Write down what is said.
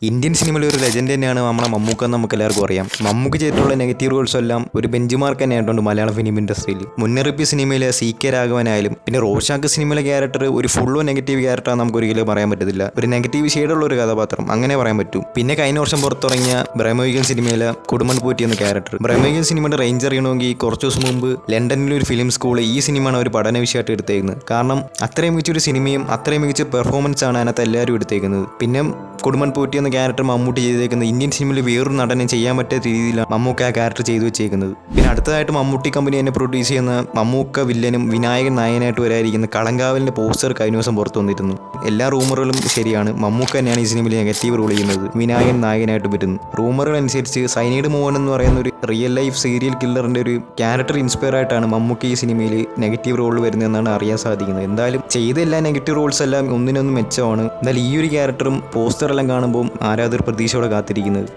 Indian സിനിമയിലെ ഒരു legend തന്നെയാണ് നമ്മുടെ മമ്മൂക്ക എന്ന് നമുക്ക് എല്ലാവർക്കും അറിയാം. മമ്മൂക്ക് ചെയ്തിട്ടുള്ള നെഗറ്റീവ് റോൾസ് എല്ലാം ഒരു ബെഞ്ച് മാർക്ക് തന്നെ ആയിട്ടുണ്ട് മലയാള ഫിലിം ഇൻഡസ്ട്രിയിൽ. മുന്നറിയിപ്പ് സിനിമയിലെ CK രാഘവനായാലും പിന്നെ റോഷാക്ക് സിനിമയിലെ ക്യാരക്ടർ ഒരു ഫുള്ളോ നെഗറ്റീവ് ക്യാരക്ടറാണ് നമുക്ക് ഒരിക്കലും പറയാൻ പറ്റത്തില്ല. ഒരു നെഗറ്റീവ് ഷെയ്ഡുള്ള ഒരു കഥാപാത്രം അങ്ങനെ പറയാൻ പറ്റും. പിന്നെ കഴിഞ്ഞ വർഷം പുറത്തിറങ്ങിയ ബ്രഹ്മയുഗൻ സിനിമയിലെ കുടുംബൻ പൂറ്റി എന്ന ക്യാരക്ടർ. ബ്രഹ്മയുഗൻ സിനിമയുടെ റേഞ്ച് അറിയണമെങ്കിൽ കുറച്ച് ദിവസം മുമ്പ് ലണ്ടനിലെ ഒരു ഫിലിം സ്കൂൾ ഈ സിനിമയാണ് ഒരു പഠന വിഷയമായിട്ട് എടുത്തേക്കുന്നത്. കാരണം അത്രയും മികച്ചൊരു സിനിമയും അത്രയും മികച്ച പെർഫോമൻസ് ആണ് അതിനകത്ത് എല്ലാവരും എടുത്തേക്കുന്നത്. പിന്നെ കുടുംബൻ പൂറ്റി എന്ന ക്യാരക്ടർ മമ്മൂട്ടി ചെയ്തേക്കുന്നത് ഇന്ത്യൻ സിനിമയിൽ വേറൊരു നടനെ ചെയ്യാൻ പറ്റാത്ത രീതിയിലാണ് മമ്മൂക്ക ആ ക്യാരക്ടർ ചെയ്തു വെച്ചേക്കുന്നത്. പിന്നെ അടുത്തതായിട്ട് മമ്മൂട്ടി കമ്പനി തന്നെ പ്രൊഡ്യൂസ് ചെയ്യുന്ന മമ്മൂക്ക വില്ലനും വിനായകൻ നായകനായിട്ട് വരാതിരിക്കുന്ന കളങ്കാവലിൻ്റെ പോസ്റ്റർ കഴിഞ്ഞ ദിവസം പുറത്തു വന്നിരുന്നു. എല്ലാ റൂമറുകളും ശരിയാണ്. മമ്മൂക്ക തന്നെയാണ് ഈ സിനിമയിൽ നെഗറ്റീവ് റോൾ ചെയ്യുന്നത്, വിനായകൻ നായകനായിട്ട് വരുന്നു. റൂമറുകൾ അനുസരിച്ച് സൈനൈഡ് മോഹൻ എന്ന് പറയുന്ന ഒരു റിയൽ ലൈഫ് സീരിയൽ കില്ലറിൻ്റെ ഒരു ക്യാരക്ടർ ഇൻസ്പയർ ആയിട്ടാണ് മമ്മൂക്ക ഈ സിനിമയിൽ നെഗറ്റീവ് റോൾ വരുന്നതെന്നാണ് അറിയാൻ സാധിക്കുന്നത്. എന്തായാലും ചെയ്ത എല്ലാ നെഗറ്റീവ് റോൾസ് എല്ലാം ഒന്നിനൊന്നും മെച്ചമാണ്. എന്നാൽ ഈ ഒരു ക്യാരക്ടറും പോസ്റ്ററെല്ലാം കാണുമ്പോൾ ആരാധകർ പ്രതീക്ഷയോടെ കാത്തിരിക്കുന്നത്.